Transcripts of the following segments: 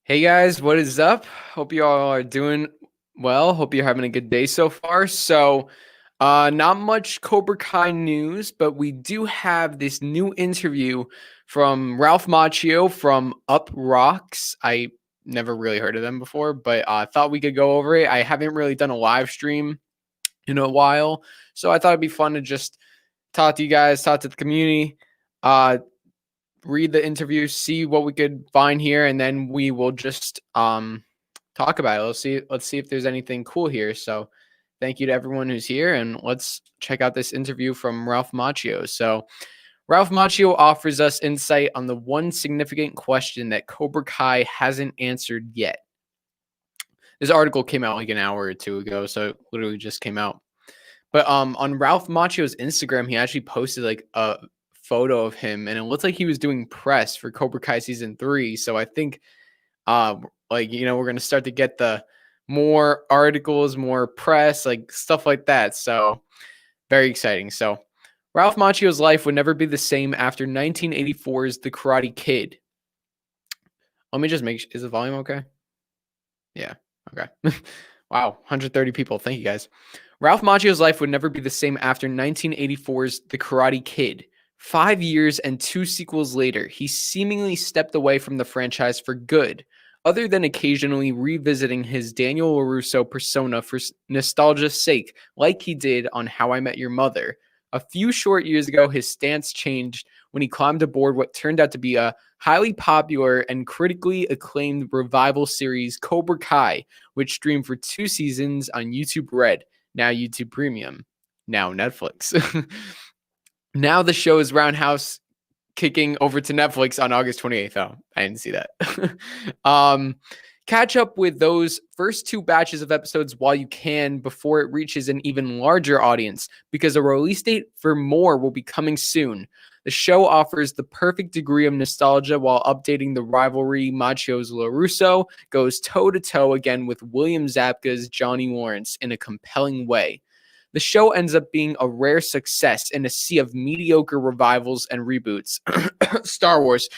Hey guys, what is up? Hope you all are doing well. Hope you're having a good day so far. Not much Cobra Kai news, but we do have this new interview from Ralph Macchio from UPROXX. I never really heard of them before, but I thought we could go over it. I haven't really done a live stream in a while, so I thought it'd be fun to just talk to you guys, talk to the community. Uh, Read the interview, see what we could find here, and then we will just talk about it. Let's see if there's anything cool here. So thank you to everyone who's here, and let's check out this interview from Ralph Macchio. So Ralph Macchio offers us insight on the one significant question that Cobra Kai hasn't answered yet. This article came out like an hour or two ago, so it literally just came out. But on Ralph Macchio's Instagram, he actually posted like a photo of him, and it looked like he was doing press for Cobra Kai season 3. So I think, we're gonna start to get the more articles, more press, like stuff like that. So very exciting. So Ralph Macchio's life would never be the same after 1984's The Karate Kid. Let me just make. Is the volume okay? Yeah. Okay. Wow. 130 people. Thank you guys. Ralph Macchio's life would never be the same after 1984's The Karate Kid. 5 years and 2 sequels later, he seemingly stepped away from the franchise for good, other than occasionally revisiting his Daniel LaRusso persona for nostalgia's sake, like he did on How I Met Your Mother. A few short years ago, his stance changed when he climbed aboard what turned out to be a highly popular and critically acclaimed revival series, Cobra Kai, which streamed for 2 seasons on YouTube Red, now YouTube Premium, now Netflix. Now the show is roundhouse kicking over to Netflix on August 28th. Oh, I didn't see that. Catch up with those first 2 batches of episodes while you can before it reaches an even larger audience, because a release date for more will be coming soon. The show offers the perfect degree of nostalgia while updating the rivalry. Macchio's LaRusso goes toe-to-toe again with William Zabka's Johnny Lawrence in a compelling way. The show ends up being a rare success in a sea of mediocre revivals and reboots. Star Wars.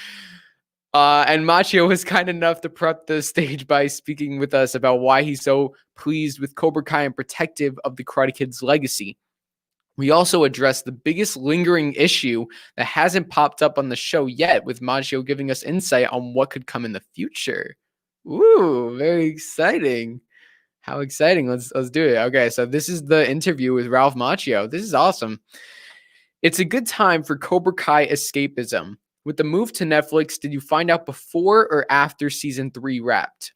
And Macchio was kind enough to prep the stage by speaking with us about why he's so pleased with Cobra Kai and protective of the Karate Kid's legacy. We also address the biggest lingering issue that hasn't popped up on the show yet, with Macchio giving us insight on what could come in the future. Ooh, very exciting. How exciting. Let's do it. Okay, so this is the interview with Ralph Macchio. This is awesome. It's a good time for Cobra Kai escapism. With the move to Netflix, did you find out before or after season 3 wrapped?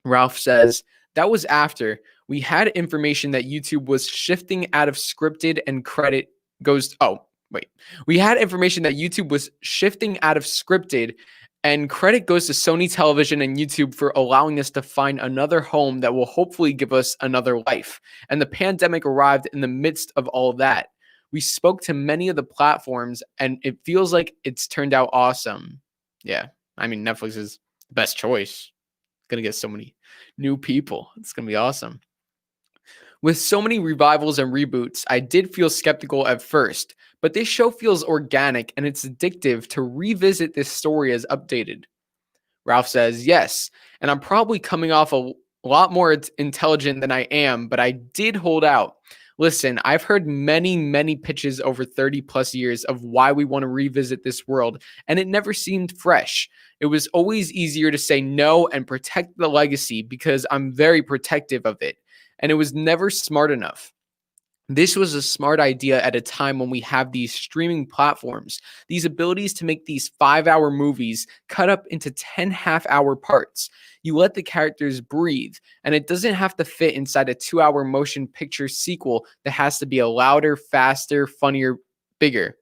Ralph says, that was after. We had information that YouTube was shifting out of scripted and credit goes. Oh, wait. We had information that YouTube was shifting out of scripted, and credit goes to Sony Television and YouTube for allowing us to find another home that will hopefully give us another life. And the pandemic arrived in the midst of all that. We spoke to many of the platforms, and it feels like it's turned out awesome. Yeah, I mean, Netflix is the best choice. Going to get so many new people. It's going to be awesome. With so many revivals and reboots, I did feel skeptical at first, but this show feels organic and it's addictive to revisit this story as updated. Ralph says, yes, and I'm probably coming off a lot more intelligent than I am, but I did hold out. Listen, I've heard many pitches over 30 plus years of why we want to revisit this world, and it never seemed fresh. It was always easier to say no and protect the legacy because I'm very protective of it, and it was never smart enough. This was a smart idea at a time when we have these streaming platforms, these abilities to make these 5-hour movies cut up into 10 half-hour parts. You let the characters breathe, and it doesn't have to fit inside a 2-hour motion picture sequel that has to be a louder, faster, funnier, bigger.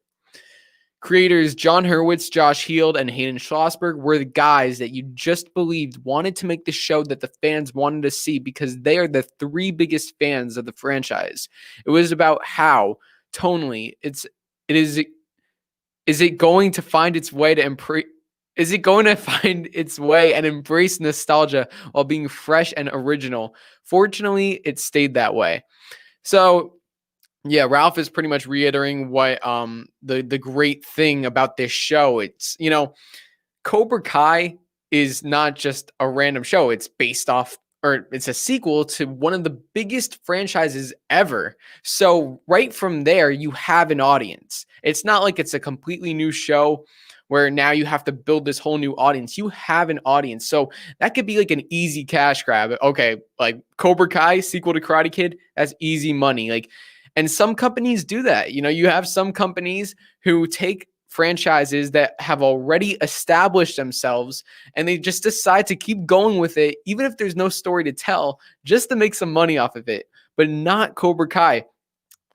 Creators John Hurwitz, Josh Heald, and Hayden Schlossberg were the guys that you just believed wanted to make the show that the fans wanted to see because they are the 3 biggest fans of the franchise. It was about how, tonally, is it going to find its way to is it going to find its way and embrace nostalgia while being fresh and original? Fortunately, it stayed that way. So yeah, Ralph is pretty much reiterating what the great thing about this show. It's, Cobra Kai is not just a random show. It's based off, or it's a sequel to one of the biggest franchises ever. So right from there, you have an audience. It's not like it's a completely new show where now you have to build this whole new audience. You have an audience. So that could be like an easy cash grab. Okay, like Cobra Kai, sequel to Karate Kid, that's easy money. Like, and some companies do that. You know, you have some companies who take franchises that have already established themselves and they just decide to keep going with it, even if there's no story to tell, just to make some money off of it. But not Cobra Kai.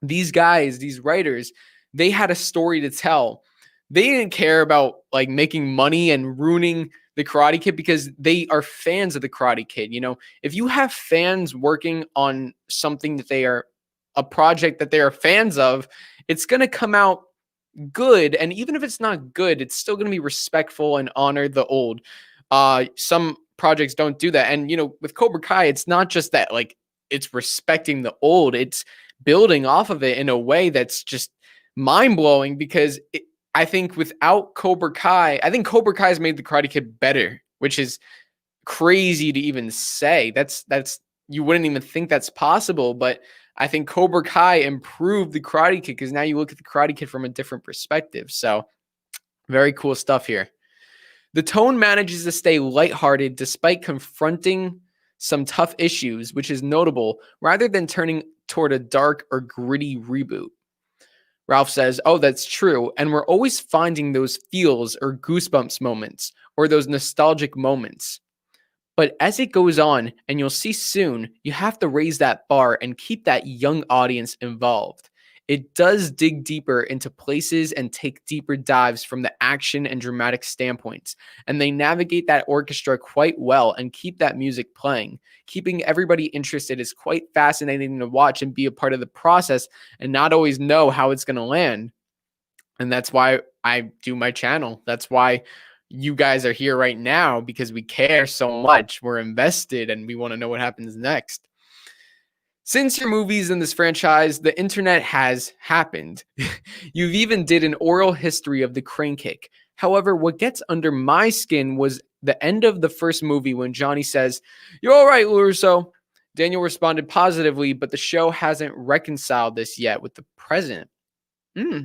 These guys, these writers, they had a story to tell. They didn't care about like making money and ruining the Karate Kid because they are fans of the Karate Kid. You know, if you have fans working on something that they are a project that they are fans of, it's going to come out good. And even if it's not good, it's still going to be respectful and honor the old. Some projects don't do that. And, you know, with Cobra Kai, it's not just that, like, it's respecting the old, it's building off of it in a way that's just mind blowing because I think without Cobra Kai, I think Cobra Kai has made the Karate Kid better, which is crazy to even say. That's you wouldn't even think that's possible, but I think Cobra Kai improved the Karate Kid because now you look at the Karate Kid from a different perspective. So very cool stuff here. The tone manages to stay lighthearted despite confronting some tough issues, which is notable, rather than turning toward a dark or gritty reboot. Ralph says, oh, that's true. And we're always finding those feels or goosebumps moments or those nostalgic moments. But as it goes on, and you'll see soon, you have to raise that bar and keep that young audience involved. It does dig deeper into places and take deeper dives from the action and dramatic standpoints. And they navigate that orchestra quite well and keep that music playing. Keeping everybody interested is quite fascinating to watch and be a part of the process and not always know how it's going to land. And that's why I do my channel. That's why you guys are here right now, because we care so much. We're invested and we want to know what happens next. Since your movies in this franchise, the internet has happened. You've even did an oral history of the crane kick. However, what gets under my skin was the end of the first movie when Johnny says, "You're all right, LaRusso." Daniel responded positively, but the show hasn't reconciled this yet with the present. I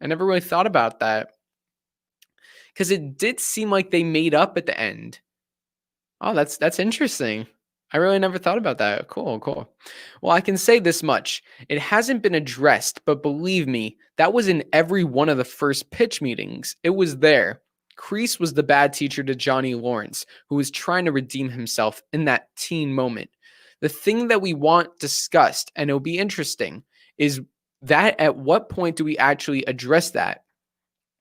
never really thought about that, because it did seem like they made up at the end. Oh, that's interesting. I really never thought about that. Cool. Well, I can say this much. It hasn't been addressed, but believe me, that was in every one of the first pitch meetings. It was there. Kreese was the bad teacher to Johnny Lawrence, who was trying to redeem himself in that teen moment. The thing that we want discussed, and it'll be interesting, is that at what point do we actually address that?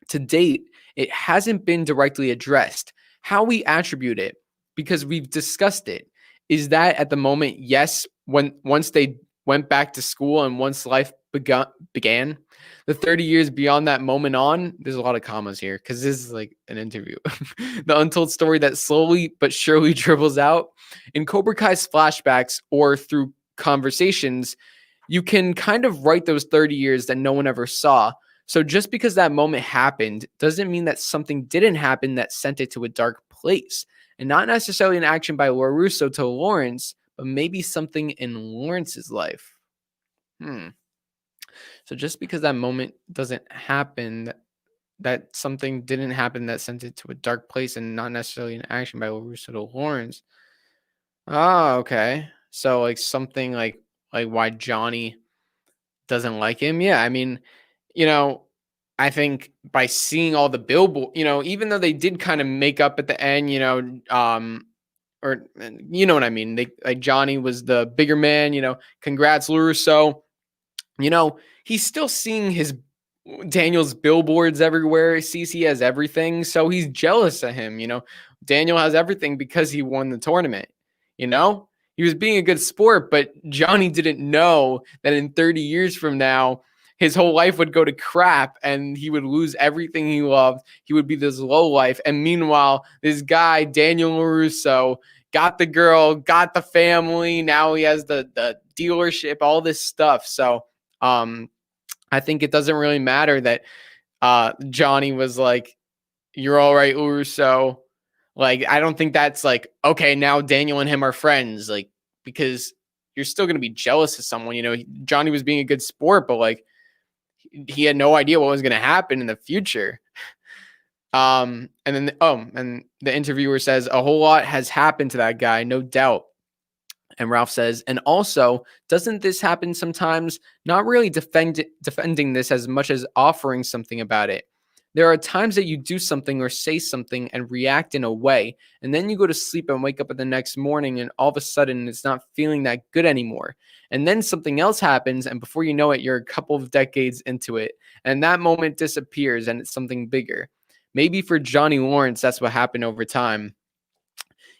To date, it hasn't been directly addressed. How we attribute it, because we've discussed it, is that at the moment, yes, once they went back to school and once life began, the 30 years beyond that moment on, there's a lot of commas here because this is like an interview. The untold story that slowly but surely dribbles out. In Cobra Kai's flashbacks or through conversations, you can kind of write those 30 years that no one ever saw. So just because that moment happened doesn't mean that something didn't happen that sent it to a dark place. And not necessarily an action by LaRusso to Lawrence, but maybe something in Lawrence's life. So just because that moment doesn't happen, that something didn't happen that sent it to a dark place and not necessarily an action by LaRusso to Lawrence. Oh, okay. So like something like why Johnny doesn't like him. Yeah, I mean, you know, I think by seeing all the billboard, you know, even though they did kind of make up at the end, you know, or you know what I mean? They like Johnny was the bigger man, you know, congrats LaRusso. You know, he's still seeing his Daniel's billboards everywhere. He sees he has everything, so he's jealous of him, you know. Daniel has everything because he won the tournament, you know? He was being a good sport, but Johnny didn't know that in 30 years from now, his whole life would go to crap and he would lose everything he loved. He would be this low life. And meanwhile, this guy, Daniel LaRusso, got the girl, got the family. Now he has the dealership, all this stuff. So I think it doesn't really matter that Johnny was like, "You're all right, LaRusso." Like, I don't think that's like, okay, now Daniel and him are friends, like, because you're still going to be jealous of someone. You know, Johnny was being a good sport, but like, he had no idea what was going to happen in the future. And the interviewer says a whole lot has happened to that guy, no doubt. And Ralph says, and also, doesn't this happen sometimes? Not really defending this as much as offering something about it. There are times that you do something or say something and react in a way, and then you go to sleep and wake up the next morning, and all of a sudden it's not feeling that good anymore. And then something else happens, and before you know it, you're a couple of decades into it, and that moment disappears, and it's something bigger. Maybe for Johnny Lawrence, that's what happened over time.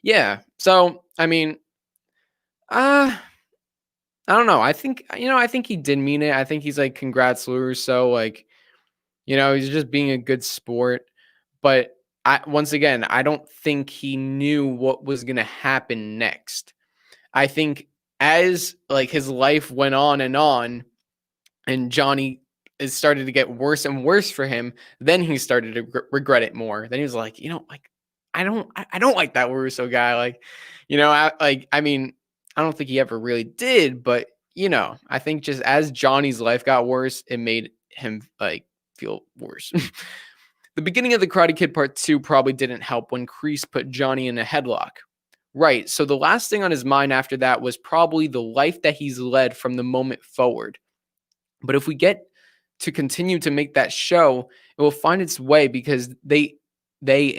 Yeah. So, I mean, I don't know. I think he did mean it. I think he's like, congrats, LaRusso. Like, he's just being a good sport. But once again, I don't think he knew what was going to happen next. I think as like his life went on and Johnny, it started to get worse and worse for him, then he started to regret it more. Then he was like, like, I don't like that LaRusso guy. Like, I mean, I don't think he ever really did, but I think just as Johnny's life got worse, it made him like feel worse. The beginning of the Karate Kid Part 2 probably didn't help when Kreese put Johnny in a headlock. Right, so the last thing on his mind after that was probably the life that he's led from the moment forward. But if we get to continue to make that show, it will find its way because they do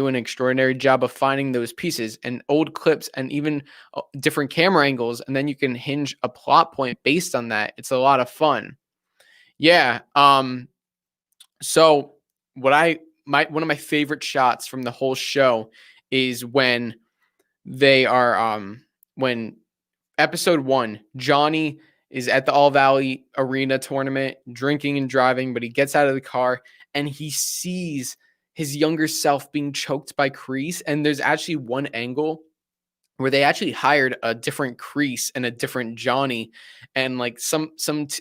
an extraordinary job of finding those pieces and old clips and even different camera angles, and then you can hinge a plot point based on that. It's a lot of fun. Yeah. So one of my favorite shots from the whole show is when they are when episode 1, Johnny is at the All Valley Arena tournament, drinking and driving, but he gets out of the car and he sees his younger self being choked by Kreese. And there's actually one angle where they actually hired a different Kreese and a different Johnny, and like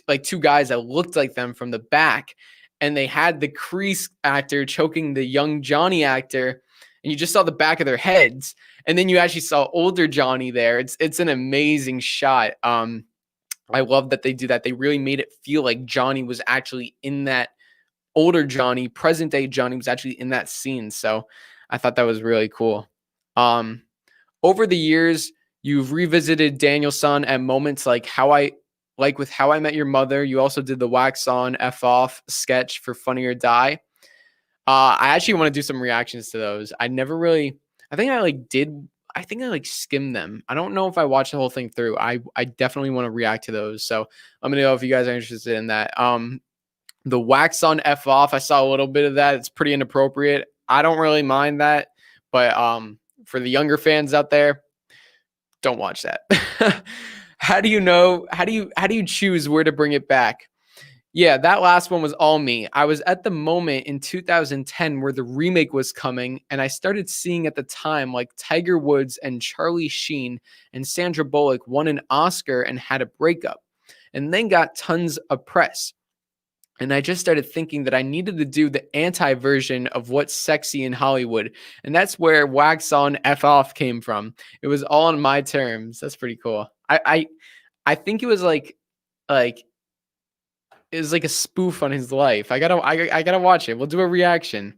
like two guys that looked like them from the back, and they had the Kreese actor choking the young Johnny actor, and you just saw the back of their heads, and then you actually saw older Johnny there. It's an amazing shot. I love that they do that. They really made it feel like Johnny was actually in that, older Johnny, present day Johnny was actually in that scene. So I thought that was really cool. Over the years, you've revisited Daniel-san at moments like with How I Met Your Mother. You also did the Wax On F Off sketch for Funny or Die. I actually want to do some reactions to those. I think I skimmed them. I don't know if I watched the whole thing through. I definitely want to react to those. So let me know if you guys are interested in that. The Wax On F Off, I saw a little bit of that. It's pretty inappropriate. I don't really mind that, but for the younger fans out there, don't watch that. How do you choose where to bring it back? Yeah, that last one was all me. I was at the moment in 2010 where the remake was coming, and I started seeing at the time like Tiger Woods and Charlie Sheen and Sandra Bullock won an Oscar and had a breakup, and then got tons of press. And I just started thinking that I needed to do the anti-version of what's sexy in Hollywood. And that's where Wax On F Off came from. It was all on my terms. That's pretty cool. I think it was like it was like a spoof on his life. I gotta watch it. We'll do a reaction.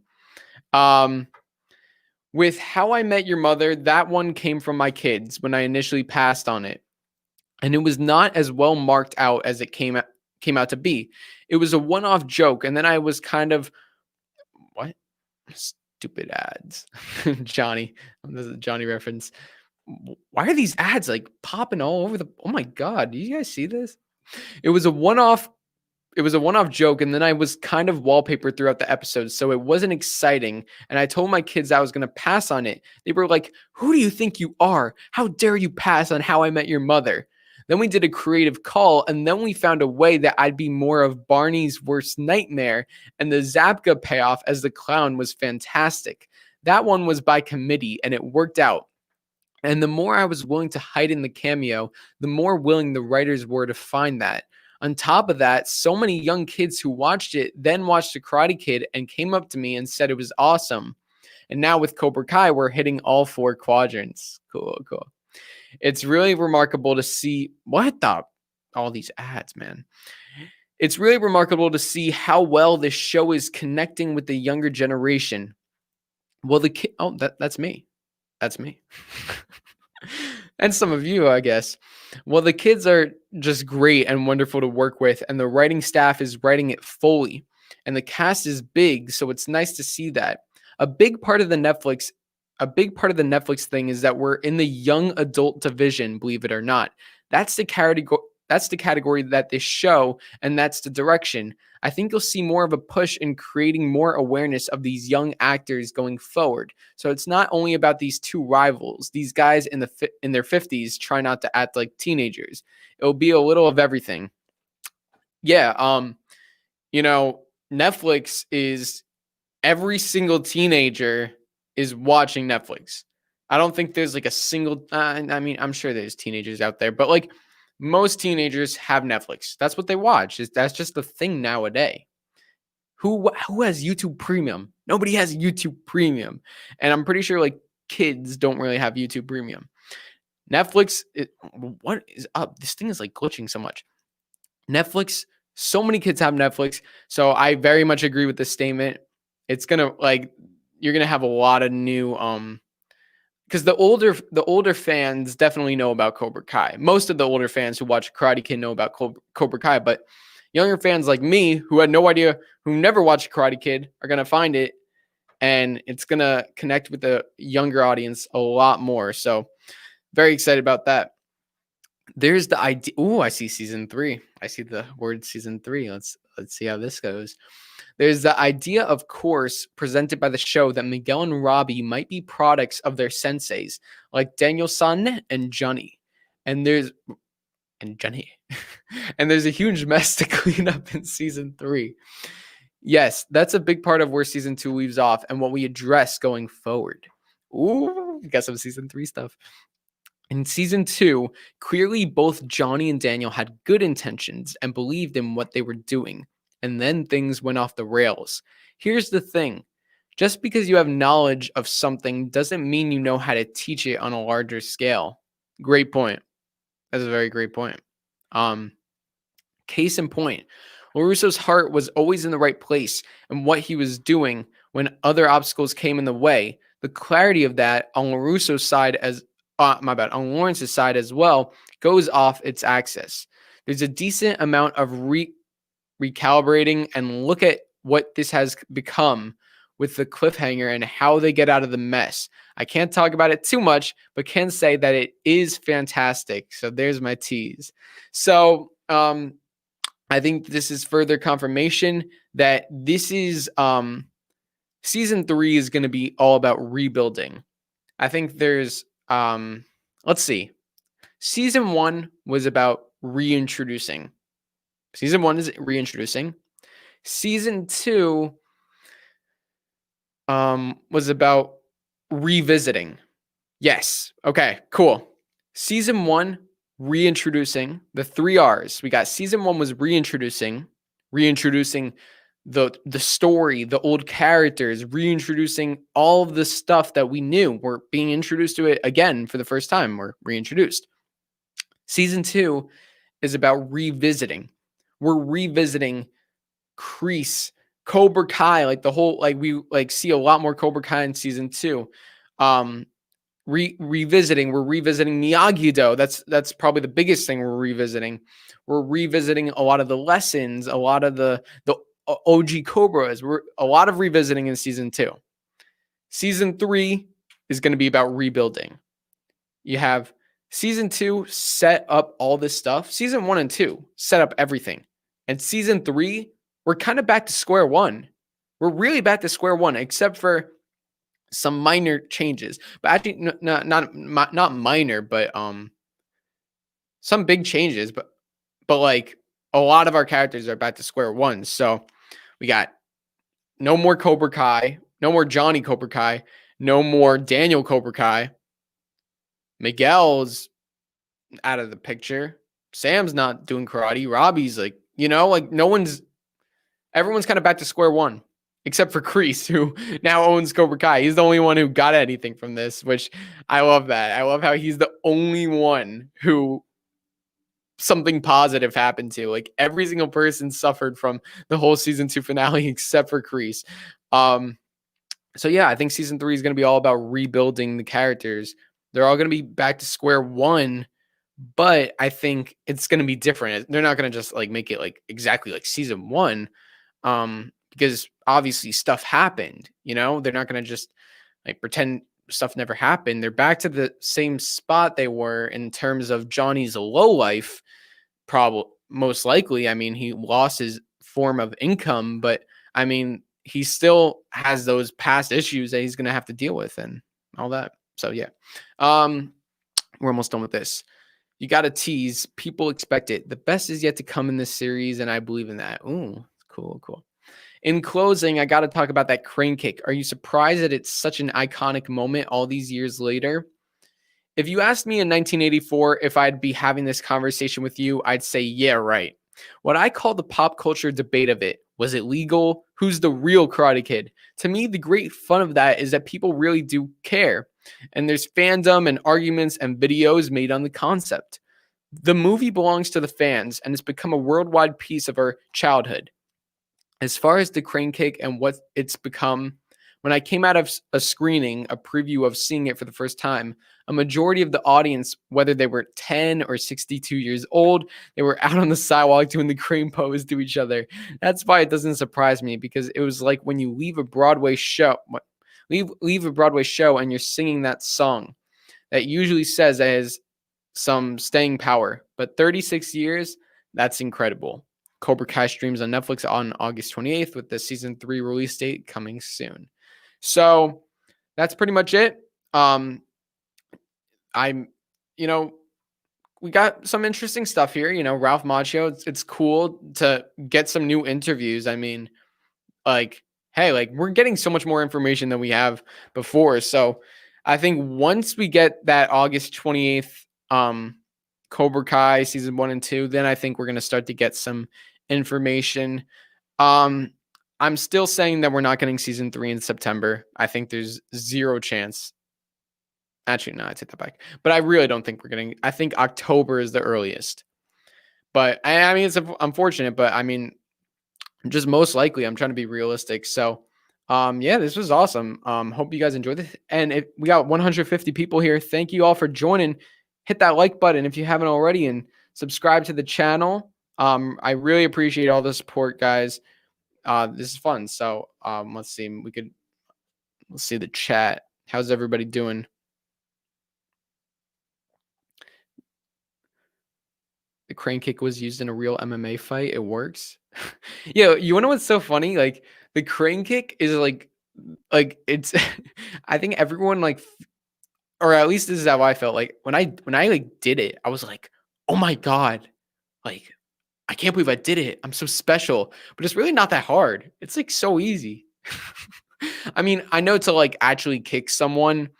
With How I Met Your Mother, that one came from my kids when I initially passed on it. And it was not as well marked out as it came out to be. It was a one-off joke, and then I was kind of, what? Stupid ads. Johnny. This is a Johnny reference. Why are these ads like popping all over oh my God, do you guys see this? It was a one-off joke, and then I was kind of wallpapered throughout the episode, so it wasn't exciting, and I told my kids I was going to pass on it. They were like, who do you think you are? How dare you pass on How I Met Your Mother? Then we did a creative call, and then we found a way that I'd be more of Barney's worst nightmare, and the Zabka payoff as the clown was fantastic. That one was by committee, and it worked out. And the more I was willing to hide in the cameo, the more willing the writers were to find that. On top of that, so many young kids who watched it then watched The Karate Kid and came up to me and said it was awesome. And now with Cobra Kai, we're hitting all 4 quadrants. Cool. It's really remarkable to see all these ads, man. It's really remarkable to see how well this show is connecting with the younger generation. Well, that's me. That's me. And some of you, I guess. Well, the kids are just great and wonderful to work with, and the writing staff is writing it fully, and the cast is big, so it's nice to see that. A big part of the Netflix thing is that we're in the young adult division, believe it or not. That's the category that they show, and that's the direction. I think you'll see more of a push in creating more awareness of these young actors going forward. So it's not only about these 2 rivals, these guys in their 50s try not to act like teenagers. It'll be a little of everything. Yeah, Netflix is every single teenager is watching Netflix. I don't think there's like a single I mean, I'm sure there's teenagers out there, but like most teenagers have Netflix. That's what they watch. That's just the thing nowadays. Who has YouTube Premium? Nobody has YouTube Premium. And I'm pretty sure like kids don't really have YouTube Premium. Netflix, what is up? This thing is like glitching so much. Netflix, so many kids have Netflix. So I very much agree with this statement. It's going to you're going to have a lot of new because the older fans definitely know about Cobra Kai. Most of the older fans who watch Karate Kid know about Cobra Kai, but younger fans like me who had no idea, who never watched Karate Kid, are going to find it, and it's going to connect with the younger audience a lot more. So very excited about that. There's the idea. Oh, I see season 3. I see the word season 3. Let's see how this goes. There's the idea, of course, presented by the show that Miguel and Robbie might be products of their senseis, like Daniel-san and Johnny. And there's a huge mess to clean up in season 3. Yes, that's a big part of where season 2 leaves off and what we address going forward. Ooh, we got some season 3 stuff. In season 2, clearly both Johnny and Daniel had good intentions and believed in what they were doing. And then things went off the rails. Here's the thing. Just because you have knowledge of something doesn't mean you know how to teach it on a larger scale. Great point. That's a very great point. Case in point, LaRusso's heart was always in the right place and what he was doing when other obstacles came in the way. The clarity of that on LaRusso's side on Lawrence's side as well, goes off its axis. There's a decent amount of recalibrating, and look at what this has become with the cliffhanger and how they get out of the mess. I can't talk about it too much, but can say that it is fantastic. So there's my tease. So I think this is further confirmation that this is season 3 is going to be all about rebuilding. I think there's let's see. Season 1 was about reintroducing. Season 1 is reintroducing. Season 2 was about revisiting. Yes. Okay, cool. Season 1, reintroducing the 3 R's. We got season 1 was reintroducing the story, the old characters, reintroducing all of the stuff that we knew. We're being introduced to it again for the first time. We're reintroduced. Season 2 is about revisiting. We're revisiting Kreese, Cobra Kai, like the whole, like we like see a lot more Cobra Kai in season 2. Revisiting, we're revisiting Miyagi-Do. That's probably the biggest thing we're revisiting. We're revisiting a lot of the lessons, a lot of the OG Cobras. We're a lot of revisiting in season 2. Season 3 is going to be about rebuilding. You have season 2 set up all this stuff. Season 1 and 2 set up everything. And season 3, we're kind of back to square one. We're really back to square one, except for some minor changes. But actually, not minor, but some big changes. But like a lot of our characters are back to square one. So we got no more Cobra Kai, no more Johnny Cobra Kai, no more Daniel Cobra Kai. Miguel's out of the picture. Sam's not doing karate. Robbie's like, everyone's kind of back to square one. except for Kreese, who now owns Cobra Kai. He's the only one who got anything from this, which I love that. I love how he's the only one who something positive happened to. Like every single person suffered from the whole season 2 finale except for Kreese. So yeah, I think season 3 is going to be all about rebuilding the characters. They're all going to be back to square one, but I think it's going to be different. They're not going to just like make it like exactly like season 1, because obviously stuff happened. You know, they're not going to just like pretend stuff never happened. They're back to the same spot they were in terms of Johnny's low life. Probably most likely. I mean, he lost his form of income, but I mean, he still has those past issues that he's going to have to deal with and all that. So yeah, we're almost done with this. You got to tease. People expect it. The best is yet to come in this series, and I believe in that. Ooh, cool. In closing, I got to talk about that crane kick. Are you surprised that it's such an iconic moment all these years later? If you asked me in 1984 if I'd be having this conversation with you, I'd say, yeah, right. What I call the pop culture debate of it. Was it legal? Who's the real Karate Kid? To me, the great fun of that is that people really do care. And there's fandom and arguments and videos made on the concept. The movie belongs to the fans and it's become a worldwide piece of our childhood. As far as the crane kick and what it's become, when I came out of a screening, a preview of seeing it for the first time, a majority of the audience, whether they were 10 or 62 years old, they were out on the sidewalk doing the crane pose to each other. That's why it doesn't surprise me, because it was like when you leave a Broadway show, leave a Broadway show and you're singing that song that usually says it has some staying power. But 36 years, that's incredible. Cobra Kai streams on Netflix on August 28th with the season 3 release date coming soon. So that's pretty much it. We got some interesting stuff here. You know, Ralph Macchio, it's cool to get some new interviews. I mean, like, hey, like we're getting so much more information than we have before. So I think once we get that August 28th, Cobra Kai season 1 and 2, then I think we're going to start to get some information. I'm still saying that we're not getting season 3 in September. I think there's zero chance. Actually, no, I take that back. But I really don't think we're getting. I think October is the earliest. But I mean, it's unfortunate. But I mean, just most likely, I'm trying to be realistic. So, yeah, this was awesome. Hope you guys enjoyed this. And we got 150 people here. Thank you all for joining. Hit that like button if you haven't already, and subscribe to the channel. I really appreciate all the support, guys. This is fun. So let's see. Let's see the chat. How's everybody doing? The crane kick was used in a real MMA fight. It works. Yeah, you wanna know what's so funny? Like the crane kick is like it's I think everyone like, or at least this is how I felt. Like when I like did it, I was like, oh my God, like I can't believe I did it. I'm so special. But it's really not that hard. It's like so easy. I mean, I know to like actually kick someone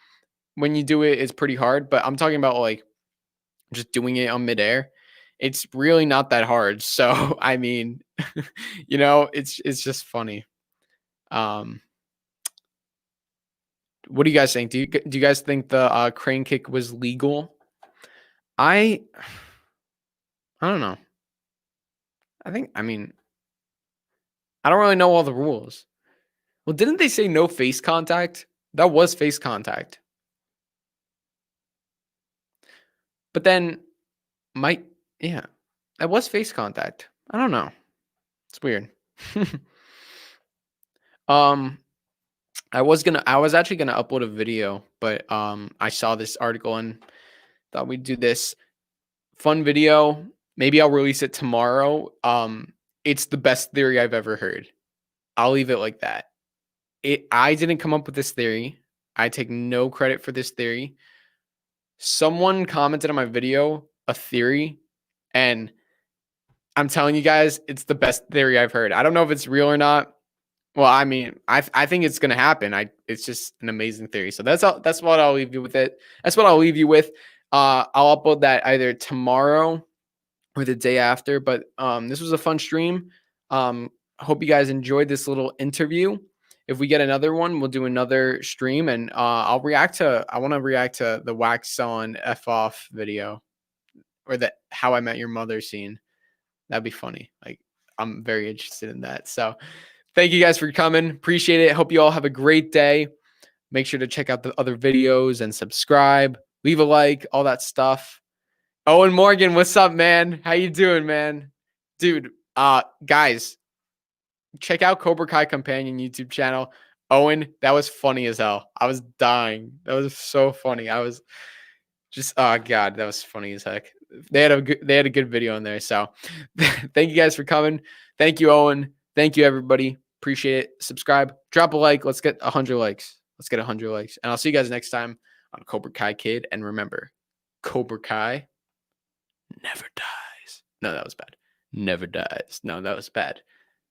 when you do it is pretty hard, but I'm talking about like just doing it on midair. It's really not that hard. So I mean, you know, it's just funny. What do you guys think? Do you guys think the crane kick was legal? I don't know. I mean, I don't really know all the rules. Well, didn't they say no face contact? That was face contact. But then yeah, that was face contact. I don't know. It's weird. I was actually gonna upload a video, but I saw this article and thought we'd do this fun video. Maybe I'll release it tomorrow. It's the best theory I've ever heard. I'll leave it like that. I didn't come up with this theory. I take no credit for this theory. Someone commented on my video a theory, and I'm telling you guys, it's the best theory I've heard. I don't know if it's real or not. Well, I mean, I think it's gonna happen. It's just an amazing theory. So that's what I'll leave you with it. That's what I'll leave you with. I'll upload that either tomorrow or the day after. But this was a fun stream. Hope you guys enjoyed this little interview. if we get another one, we'll do another stream, and I want to react to the Wax on F off video, or the How I Met Your Mother scene. That'd be funny. Like, I'm very interested in that. So thank you guys for coming. Appreciate it. Hope you all have a great day. Make sure to check out the other videos and subscribe, leave a like, all that stuff. Owen Morgan, what's up, man? How you doing, man? Dude, guys, check out Cobra Kai Companion YouTube channel. Owen, that was funny as hell. I was dying. That was so funny. I was just, oh god, that was funny as heck. They had a good video in there. So thank you guys for coming. Thank you, Owen. Thank you, everybody. Appreciate it. Subscribe, drop a like. Let's get 100 likes. Let's get 100 likes. And I'll see you guys next time on Cobra Kai Kid. And remember, Cobra Kai never dies. No, that was bad. Never dies. No, that was bad.